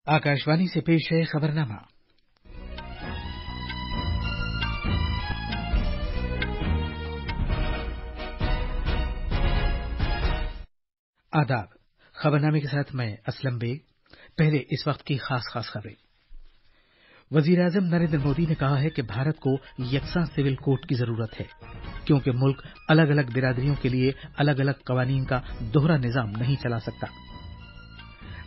आकाशवाणी से पेश है खबरनामा। आदाब। खबरनामे के साथ मैं असलम बेग। पहले इस वक्त की खास खबरें। वजीर-ए-आजम नरेंद्र मोदी ने कहा है कि भारत को यकसा सिविल कोड की जरूरत है, क्योंकि मुल्क अलग अलग बिरादरियों के लिए अलग अलग कवानीन का दोहरा निजाम नहीं चला सकता।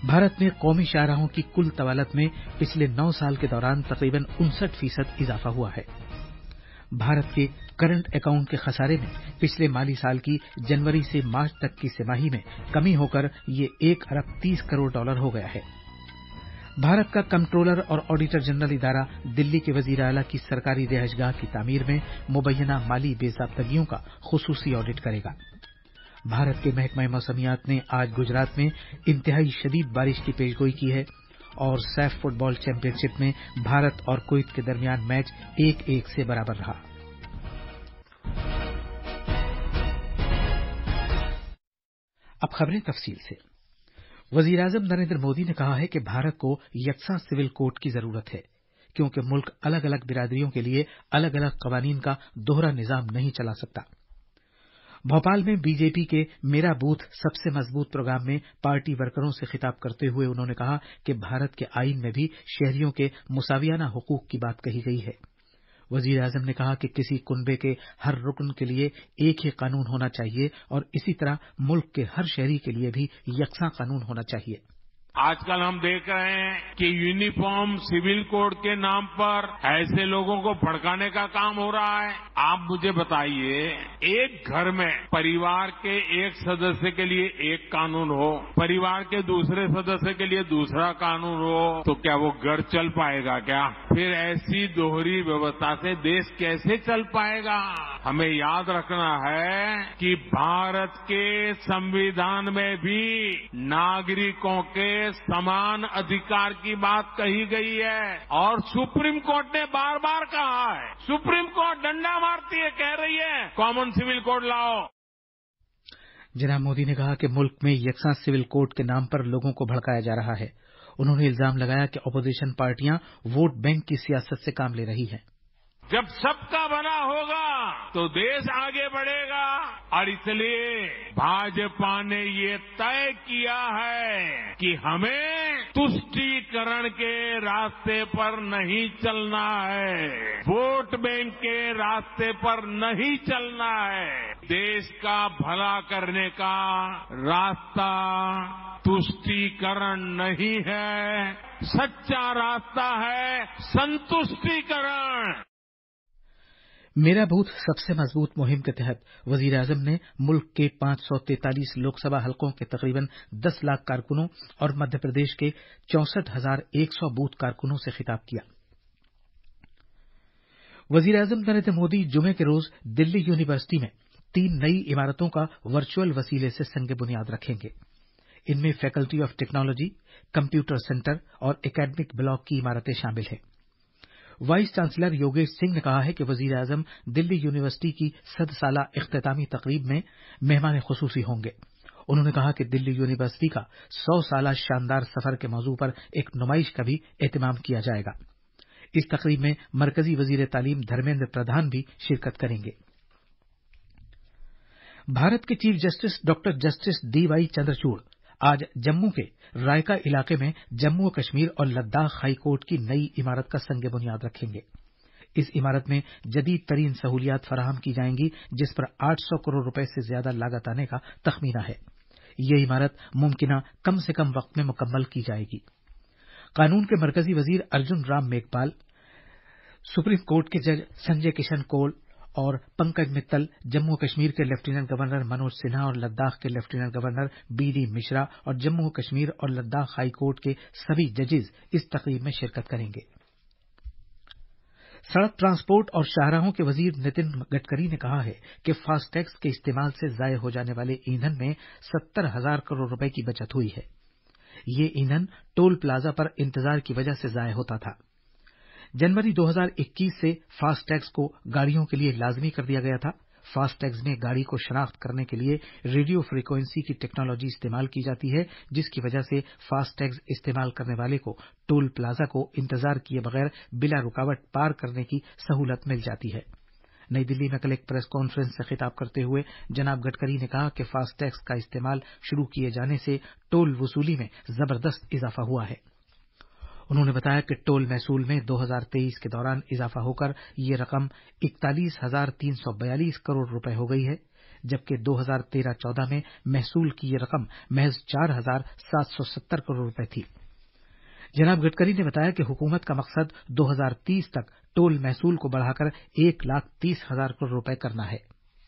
भारत में कौमी शाहराहों की कुल तवालत में पिछले 9 साल के दौरान तकरीबन 59% इजाफा हुआ है। भारत के करंट अकाउंट के खसारे में पिछले माली साल की जनवरी से मार्च तक की तिमाही में कमी होकर ये $1 अरब 30 करोड़ हो गया है। भारत का कंट्रोलर और ऑडिटर जनरल इदारा दिल्ली के वजीर आला की सरकारी रिहाइशगाह की तामीर में मुबैना माली बेज़ाब्तगियों का खुसूसी ऑडिट करेगा। भारत के महकमा मौसमियात ने आज गुजरात में इंतहाई शदीद बारिश की पेशगोई की है और सैफ फुटबॉल चैंपियनशिप में भारत और कुवैत के दरमियान मैच 1-1 से बराबर रहा। अब खबरें तफसील से। वजीर-ए-आजम नरेंद्र मोदी ने कहा है कि भारत को यकसा सिविल कोड की जरूरत है, क्योंकि मुल्क अलग अलग बिरादरियों के लिए अलग अलग कवानीन का दोहरा निजाम नहीं चला सकता। भोपाल में बीजेपी के मेरा बूथ सबसे मजबूत प्रोग्राम में पार्टी वर्करों से खिताब करते हुए उन्होंने कहा कि भारत के आईन में भी शहरियों के मुसावियाना हुकूक की बात कही गई है। वजीर-ए-आजम ने कहा कि किसी कुनबे के हर रुकन के लिए एक ही कानून होना चाहिए और इसी तरह मुल्क के हर शहरी के लिए भी यकसा कानून होना चाहिए। आजकल हम देख रहे हैं कि यूनिफॉर्म सिविल कोड के नाम पर ऐसे लोगों को भड़काने का काम हो रहा है। आप मुझे बताइए, एक घर में परिवार के एक सदस्य के लिए एक कानून हो, परिवार के दूसरे सदस्य के लिए दूसरा कानून हो, तो क्या वो घर चल पाएगा क्या? फिर ऐसी दोहरी व्यवस्था से देश कैसे चल पाएगा? हमें याद रखना है कि भारत के संविधान में भी नागरिकों के समान अधिकार की बात कही गई है और सुप्रीम कोर्ट ने बार बार कहा है। सुप्रीम कोर्ट डंडा मारती है, कह रही है कॉमन सिविल कोड लाओ। जनाब मोदी ने कहा कि मुल्क में यकसा सिविल कोड के नाम पर लोगों को भड़काया जा रहा है। उन्होंने इल्जाम लगाया कि अपोजिशन पार्टियां वोट बैंक की सियासत से काम ले रही हैं। जब सबका भला होगा तो देश आगे बढ़ेगा और इसलिए भाजपा ने ये तय किया है कि हमें तुष्टीकरण के रास्ते पर नहीं चलना है, वोट बैंक के रास्ते पर नहीं चलना है। देश का भला करने का रास्ता तुष्टीकरण नहीं है, सच्चा रास्ता है संतुष्टीकरण। मेरा बूथ सबसे मजबूत मुहिम के तहत वजीर-ए-आजम ने मुल्क के 543 लोकसभा हलकों के तकरीबन 10 लाख कारकुनों और मध्य प्रदेश के 64,100 बूथ कारकुनों से खिताब किया। वजीर-ए-आजम नरेंद्र मोदी जुमे के रोज दिल्ली यूनिवर्सिटी में 3 नई इमारतों का वर्चुअल वसीले से संग बुनियाद रखेंगे। इनमें faculty of technology, computer centre और एकेडमिक ब्लॉक की इमारतें शामिल हैं। वाइस चांसलर योगेश सिंह ने कहा है कि वजीर-ए-आजम दिल्ली यूनिवर्सिटी की 100 साला इख्तितामी तकरीब में मेहमान खुसूसी होंगे। उन्होंने कहा कि दिल्ली यूनिवर्सिटी का 100 साला शानदार सफर के मौजू पर एक नुमाइश का भी एहतमाम किया जाएगा। इस तकरीब में मरकजी वजीर तालीम धर्मेंद्र प्रधान भी शिरकत करेंगे। भारत के chief justice doctor justice D.Y.. Chandrachud आज जम्मू के रायका इलाके में जम्मू कश्मीर और लद्दाख हाई कोर्ट की नई इमारत का संग बुनियाद रखेंगे। इस इमारत में जदीद तरीन सहूलियात फराहम की जाएंगी, जिस पर 800 करोड़ रुपए से ज्यादा लागत आने का तखमीना है। ये इमारत मुमकिना कम से कम वक्त में मुकम्मल की जाएगी। कानून के मरकजी वजीर अर्जुन राम मेघवाल, सुप्रीम कोर्ट के जज संजय किशन कौल और पंकज मित्तल, जम्मू कश्मीर के लेफ्टिनेंट गवर्नर मनोज सिन्हा और लद्दाख के लेफ्टिनेंट गवर्नर बी.डी. मिश्रा और जम्मू कश्मीर और लद्दाख हाई कोर्ट के सभी जजेस इस तकरीब में शिरकत करेंगे। सड़क ट्रांसपोर्ट और शाहराहों के वजीर नितिन गडकरी ने कहा है कि फास्टैग्स के इस्तेमाल से जाय हो जाने वाले ईंधन में 70,000 करोड़ रुपए की बचत हुई है। ये ईंधन टोल प्लाजा पर इंतजार की वजह से जाय होता था। जनवरी 2021 से फास्टैग्स को गाड़ियों के लिए लाजमी कर दिया गया था। فاسٹैग्स में गाड़ी को शनाख्त करने के लिए रेडियो फ्रीक्वेंसी की टेक्नोलॉजी इस्तेमाल की जाती है, जिसकी वजह से फास्टैग्स इस्तेमाल करने वाले को टोल प्लाजा को इंतजार किए बगैर बिला रुकावट पार करने की सहूलत मिल जाती है। नई दिल्ली में कल एक प्रेस कॉन्फ्रेंस से खिताब करते हुए जनाब गडकरी ने कहा कि फास्टैग्स का इस्तेमाल शुरू किए जाने से टोल वसूली में जबरदस्त इजाफा हुआ है। उन्होंने बताया कि टोल महसूल में 2023 के दौरान इजाफा होकर ये रकम 41,342 करोड़ रुपए हो गई है, जबकि 2013-14 में महसूल की ये रकम महज 4,770 करोड़ रुपए थी। जनाब गडकरी ने बताया कि हुकूमत का मकसद 2030 तक टोल महसूल को बढ़ाकर 1,30,000 करोड़ रुपए करना है।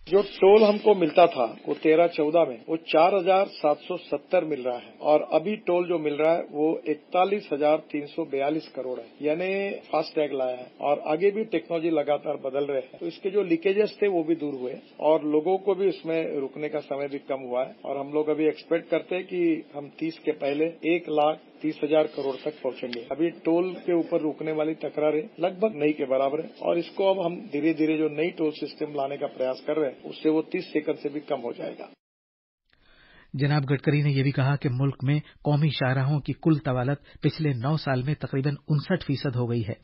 जो टोल हमको मिलता था वो 13-14 में वो 4,770 मिल रहा है और अभी टोल जो मिल रहा है वो 41,342 करोड़ है, यानी फास्टैग लाया है और आगे भी टेक्नोलॉजी लगातार बदल रहे हैं, तो इसके जो लीकेजेस थे वो भी दूर हुए और लोगों को भी उसमें रुकने का समय भी कम हुआ है और हम लोग अभी एक्सपेक्ट करते हैं कि हम 30 के पहले 1,30,000 करोड़ तक पहुंचेंगे। अभी टोल के ऊपर रुकने वाली तकरारें लगभग नहीं के बराबर है और इसको अब हम धीरे धीरे जो नई टोल सिस्टम लाने का प्रयास कर रहे हैं उससे वो 30 सेकंड से भी कम हो जाएगा। जनाब गडकरी ने यह भी कहा कि मुल्क में कौमी शाहराहों की कुल तवालत पिछले 9 साल में तकरीबन 59% हो गई है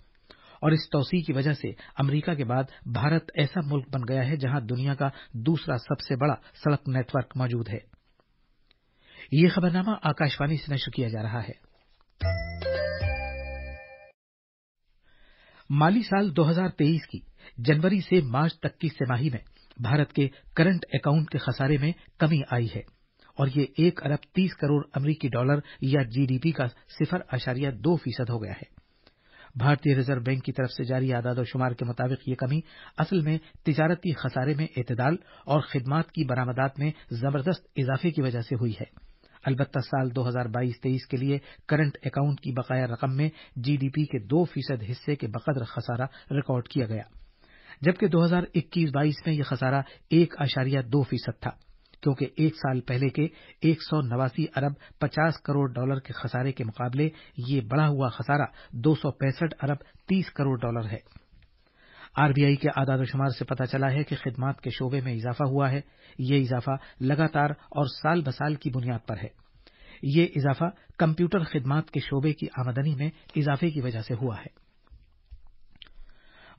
और इस तौसी की वजह से अमेरिका के बाद भारत ऐसा मुल्क बन गया है जहां दुनिया का दूसरा सबसे बड़ा सड़क नेटवर्क मौजूद है। ये खबरनामा आकाशवाणी से नशर किया जा रहा है। माली साल 2023 की जनवरी से मार्च तक की तिमाही में भारत के करंट अकाउंट के खसारे में कमी आई है और ये 1,30 करोड़ अमरीकी डॉलर या जीडीपी का 0.2% हो गया है। भारतीय रिजर्व बैंक की तरफ से जारी आदाद-ओ-शुमार के मुताबिक ये कमी असल में तिजारती खसारे में एतदाल और खिदमात की बरामदात में जबरदस्त इजाफे की वजह से हुई है। अलबत्ता साल 2022-23 के लिए करंट अकाउंट की बकाया रकम में जीडीपी के 2% हिस्से के बकदर खसारा रिकॉर्ड किया गया, जबकि 2021-22 में यह खसारा 1.2% था, क्योंकि एक साल पहले के 189 अरब 50 करोड़ डॉलर के खसारे के मुकाबले ये बढ़ा हुआ खसारा 265 अरब 30 करोड़ डॉलर है। आरबीआई के आदाद-ओ-शुमार से पता चला है कि खिदमात के शोबे में इजाफा हुआ है। ये इजाफा लगातार और साल बसाल की बुनियाद पर है। ये इजाफा कंप्यूटर खिदमात के शोबे की आमदनी में इजाफे की वजह से हुआ है।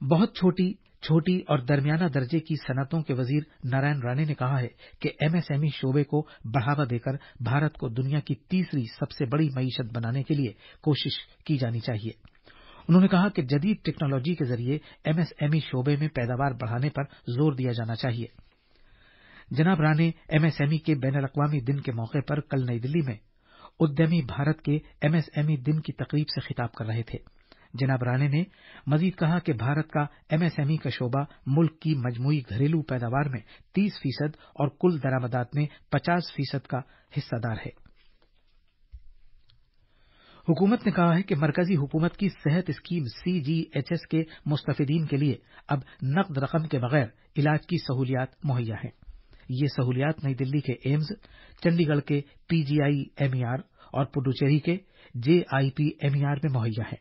बहुत छोटी और दरमियाना दर्जे की सनअतों के वजीर नारायण राणे ने कहा है कि एमएसएमई शोबे को बढ़ावा देकर भारत को दुनिया की तीसरी सबसे बड़ी मईशत बनाने के लिए कोशिश की जानी चाहिए। उन्होंने कहा कि जदीद टेक्नोलॉजी के जरिए एमएसएमई शोबे में पैदावार बढ़ाने पर जोर दिया जाना चाहिए। जनाब राणे एमएसएमई के बैनुल-अक़वामी दिन के मौके पर कल नई दिल्ली में उद्यमी भारत के एमएसएमई दिन की तकरीब से खिताब कर रहे थे। जनाब राणे ने मजीद कहा कि भारत का एमएसएमई का शोबा मुल्क की मजमूई घरेलू पैदावार में 30% और कुल दरामदात में 50% का हिस्सेदार है। हुकूमत ने कहा है कि मरकजी हुकूमत की सेहत स्कीम सीजीएचएस के मुस्तफिदीन के लिए अब नकद रकम के बगैर इलाज की सहूलियात मुहैया हैं। ये सहूलियात नई दिल्ली के एम्स, चंडीगढ़ के पीजीआईएमईआर और पुडुचेरी के जेआईपीएमईआर में मुहैया है।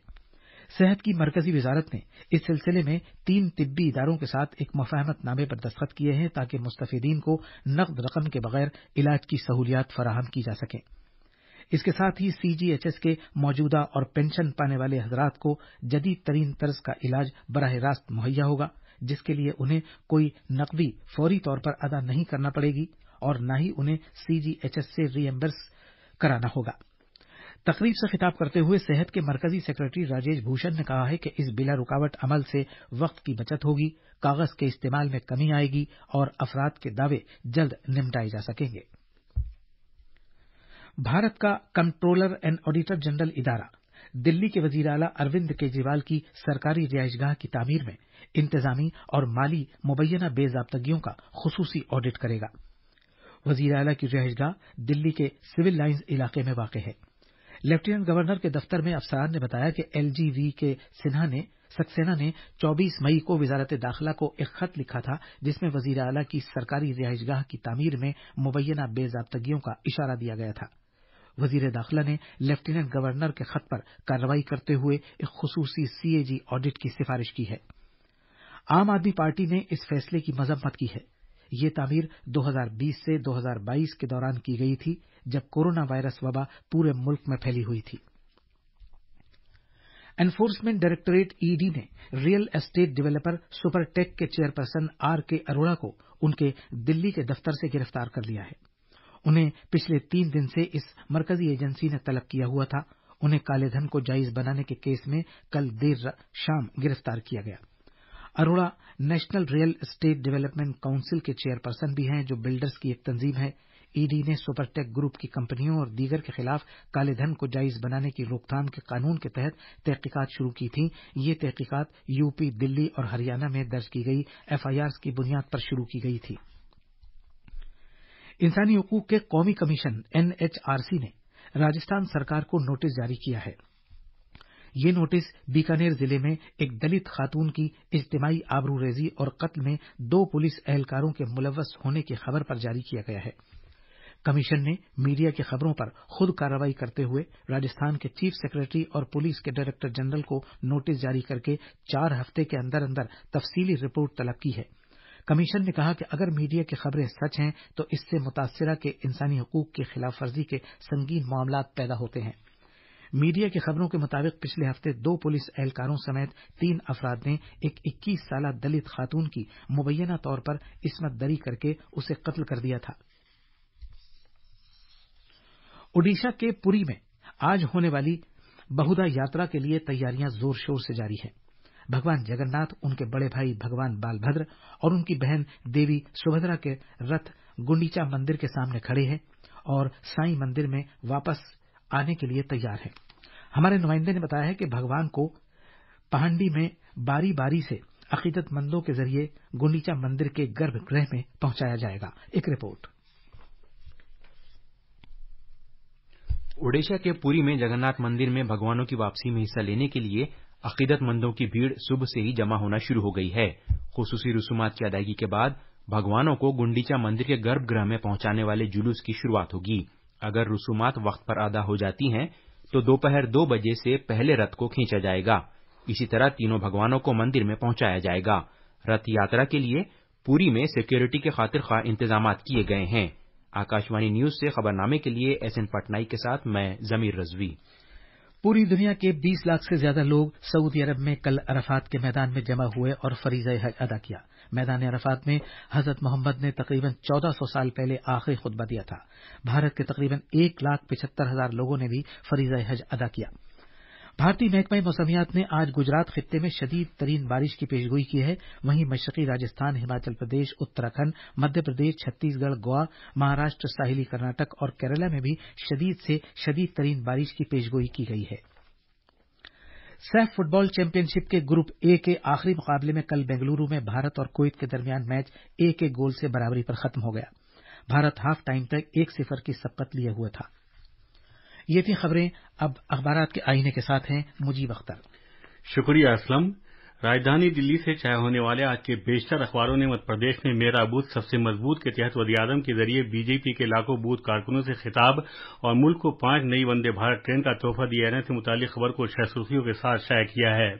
सेहत की मरकजी वजारत ने इस सिलसिले में 3 तिब्बी इदारों के साथ एक मुफाहमतनामे पर दस्तखत किए हैं ताकि मुस्तफिदीन को नकद रकम के बगैर इलाज की सहूलियात फराहम की जा सकें। इसके साथ ही सीजीएचएस के मौजूदा और पेंशन पाने वाले हजरात को जदीद तरीन तर्ज का इलाज बराह रास्त मुहैया होगा, जिसके लिए उन्हें कोई नकदी फौरी तौर पर अदा नहीं करना पड़ेगी और न ही उन्हें सीजीएचएस से रीएम्बर्स कराना होगा। तकरीब से खिताब करते हुए सेहत के मरकजी सेक्रेटरी राजेश भूषण ने कहा है कि इस बिला रुकावट अमल से वक्त की बचत होगी, कागज के इस्तेमाल में कमी आएगी और अफराद के दावे जल्द निपटाए जा सकेंगे। भारत का कंट्रोलर एंड ऑडिटर जनरल इदारा दिल्ली के वजीर आला अरविंद केजरीवाल की सरकारी रिहाइशगाह की तामीर में इंतजामी और माली मुबैना बेजाब्तगियों का खुसूसी ऑडिट करेगा। वजीर आला की रिहाइशगाह दिल्ली के सिविल लाइन्स इलाके में वाक़ है। लेफ्टिनेंट गवर्नर के दफ्तर में अफसरान ने बताया कि एलजीवी के सक्सेना ने 24 मई को वजारत दाखिला को एक खत लिखा था, जिसमें वजीर आला की सरकारी रिहाइशगाह की तामीर में मुबैना बेजाब्तगियों का इशारा दिया गया था। वजीर दाखिला ने लेफ्टिनेंट गवर्नर के खत पर कार्रवाई करते हुए एक खुसूसी सीएजी ऑडिट की सिफारिश की है। आम आदमी पार्टी ने इस फैसले की मजम्मत की है। یہ تعمیر 2020 سے 2022 کے دوران کی گئی تھی، جب کورونا وائرس وبا پورے ملک میں پھیلی ہوئی تھی۔ انفورسمنٹ ڈائریکٹوریٹ ای ڈی نے ریئل اسٹیٹ ڈیولپر سپر ٹیک کے چیئرپرسن آر کے اروڑا کو ان کے دلی کے دفتر سے گرفتار کر لیا ہے۔ انہیں پچھلے 3 دن سے اس مرکزی ایجنسی نے طلب کیا ہوا تھا۔ انہیں کالے دھن کو جائز بنانے کے کیس میں کل دیر شام گرفتار کیا گیا۔ Arora national real estate development council کے چیئرپرسن بھی ہیں، جو بلڈرز کی ایک تنظیم ہے۔ ای ڈی نے سپر ٹیک گروپ کی کمپنیوں اور دیگر کے خلاف کالے دھن کو جائز بنانے کی روک تھام کے قانون کے تحت تحقیقات شروع کی تھیں۔ یہ تحقیقات یو پی، دلی اور ہریانہ میں درج کی گئی ایف آئی آرز کی بنیاد پر شروع کی گئی تھی۔ انسانی حقوق کے قومی کمیشن این ایچ آر سی نے راجستھان سرکار کو نوٹس جاری کیا ہے۔ یہ نوٹس بیکانیر ضلع میں ایک دلت خاتون کی اجتماعی آبروریزی اور قتل میں 2 پولیس اہلکاروں کے ملوث ہونے کی خبر پر جاری کیا گیا ہے۔ کمیشن نے میڈیا کی خبروں پر خود کارروائی کرتے ہوئے راجستھان کے چیف سیکریٹری اور پولیس کے ڈائریکٹر جنرل کو نوٹس جاری کر کے 4 ہفتے کے اندر تفصیلی رپورٹ طلب کی ہے۔ کمیشن نے کہا کہ اگر میڈیا کی خبریں سچ ہیں تو اس سے متاثرہ کے انسانی حقوق کی خلاف ورزی کے سنگین معاملات پیدا ہوتے ہیں۔ میڈیا کی خبروں کے مطابق پچھلے ہفتے 2 پولیس اہلکاروں سمیت 3 افراد نے ایک 21 سالہ دلت خاتون کی مبینہ طور پر عصمت دری کر کے اسے قتل کر دیا تھا۔ اوڈیشہ کے پوری میں آج ہونے والی بہودا یاترا کے لیے تیاریاں زور شور سے جاری ہیں۔ بھگوان جگن ناتھ، ان کے بڑے بھائی بھگوان بال بھدر اور ان کی بہن دیوی سبھدرا کے رتھ گنڈیچا مندر کے سامنے کھڑے ہیں اور سائیں مندر میں واپس آنے کے لیے تیار ہیں۔ ہمارے نمائندے نے بتایا ہے کہ بھگوان کو پہانڈی میں باری باری سے عقیدت مندوں کے ذریعے گنڈیچا مندر کے گربھ گرہ میں پہنچایا جائے گا۔ ایک رپورٹ۔ اوڈیشہ کے پوری میں جگن ناتھ مندر میں بھگوانوں کی واپسی میں حصہ لینے کے لیے عقیدت مندوں کی بھیڑ صبح سے ہی جمع ہونا شروع ہو گئی ہے۔ خصوصی رسومات کی ادائیگی کے بعد بھگوانوں کو گنڈیچا مندر کے گربھ گرہ میں پہنچانے والے جلوس کی شروعات ہوگی۔ اگر رسومات وقت پر ادا ہو جاتی ہیں تو دوپہر 2 بجے سے پہلے رتھ کو کھینچا جائے گا۔ اسی طرح تینوں بھگوانوں کو مندر میں پہنچایا جائے گا۔ رتھ یاترا کے لیے پوری میں سیکیورٹی کے خاطر خواہ انتظامات کیے گئے ہیں۔ آکاشوانی نیوز سے خبرنامے کے لیے ایس این پٹنائی کے ساتھ میں ضمیر رضوی۔ پوری دنیا کے 20 لاکھ سے زیادہ لوگ سعودی عرب میں کل عرفات کے میدان میں جمع ہوئے اور فریضہ حج ادا کیا۔ میدان عرفات میں حضرت محمد نے تقریباً 1400 سال پہلے آخری خطبہ دیا تھا۔ بھارت کے تقریباً 1,75,000 لوگوں نے بھی فریضہ حج ادا کیا۔ بھارتی محکمہ موسمیات نے آج گجرات خطے میں شدید ترین بارش کی پیشگوئی کی ہے۔ وہیں مشرقی راجستھان، ہماچل پردیش، اتراکھنڈ، مدھیہ پردیش، چھتیس گڑھ، گوا، مہاراشٹر، ساحلی کرناٹک اور کیرالہ میں بھی شدید سے شدید ترین بارش کی پیشگوئی کی گئی ہے۔ سیف فٹ بال چیمپئن شپ کے گروپ اے کے آخری مقابلے میں کل بنگلورو میں بھارت اور کویت کے درمیان میچ 1 گول سے برابری پر ختم ہو گیا۔ بھارت ہاف ٹائم تک 1-0 کی سبقت لیے ہوئے تھا۔ یہ تھی خبریں۔ اب اخبارات کے آئینے کے ساتھ ہیں مجیب اختر۔ شکریہ اسلم۔ راجدھانی دلی سے شائع ہونے والے آج کے بیشتر اخباروں نے مدھیہ پردیش میں میرا بوتھ سب سے مضبوط کے تحت وزیراعظم کے ذریعے بی جے پی کے لاکھوں بوتھ کارکنوں سے خطاب اور ملک کو 5 نئی وندے بھارت ٹرین کا تحفہ دیے جانے سے متعلق خبر کو سرخیوں کے ساتھ شائع کیا ہے۔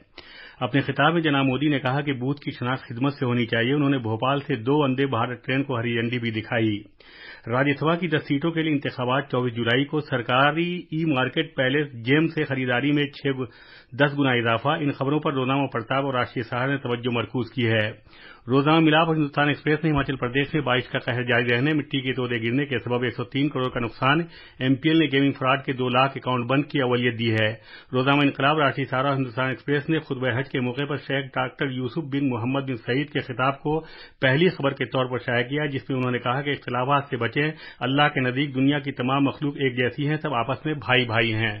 اپنے خطاب میں جناب مودی نے کہا کہ بوتھ کی شناخت خدمت سے ہونی چاہیے۔ انہوں نے بھوپال سے 2 وندے بھارت ٹرین کو ہری جھنڈی بھی دکھائی۔ راجیہ سبھا کی 10 سیٹوں کے لیے انتخابات 24 جولائی کو۔ سرکاری ای مارکیٹ پیلیس جیم سے خریداری میں 10 گنا اضافہ۔ ان خبروں پر روزنامہ پرتاپ اور راشٹریہ سہار نے توجہ مرکوز کی ہے۔ روزنامہ ملاپ اور ہندوستان ایکسپریس نے ہماچل پردیش میں بارش کا قہر جاری رہنے، مٹی کے تودے گرنے کے سبب 103 کروڑ کا نقصان، ایم پی ایل نے گیمنگ فراڈ کے 2 لاکھ اکاؤنٹ بند کی اولویت دی ہے۔ روزنامہ انقلاب، راشٹریہ سہارا اور ہندوستان ایکسپریس نے خطبہ حج کے موقع پر شیخ ڈاکٹر یوسف بن محمد بن سعید کے خطاب کو پہلی خبر کے طور پر شائع کیا، جس میں انہوں نے کہا کہ اختلافات سے بچیں، اللہ کے نزدیک دنیا کی تمام مخلوق ایک جیسی ہیں، سب آپس میں بھائی بھائی ہیں۔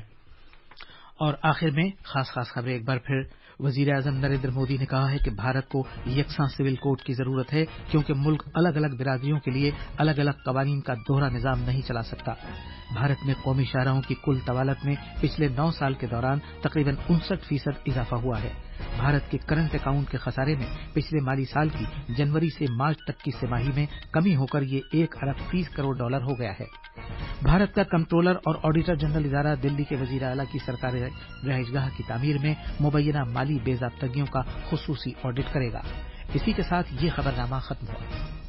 اور آخر میں خاص خبریں ایک بار پھر۔ وزیر اعظم نریندر مودی نے کہا ہے کہ بھارت کو یکساں سول کوڈ کی ضرورت ہے، کیونکہ ملک الگ الگ برادریوں کے لیے الگ الگ قوانین کا دوہرا نظام نہیں چلا سکتا۔ بھارت میں قومی شاہراہوں کی کل طوالت میں پچھلے 9 سال کے دوران تقریباً 59% اضافہ ہوا ہے۔ بھارت کے کرنٹ اکاؤنٹ کے خسارے میں پچھلے مالی سال کی جنوری سے مارچ تک کی سماہی میں کمی ہو کر یہ 1 ارب 30 کروڑ ڈالر ہو گیا ہے۔ بھارت کا کمپٹرولر اور آڈیٹر جنرل ادارہ دلی کے وزیر اعلیٰ کی سرکاری رہائش گاہ کی تعمیر میں مبینہ مالی بے ضابطگیوں کا خصوصی آڈٹ کرے گا۔ اسی کے ساتھ یہ خبرنامہ ختم ہوا۔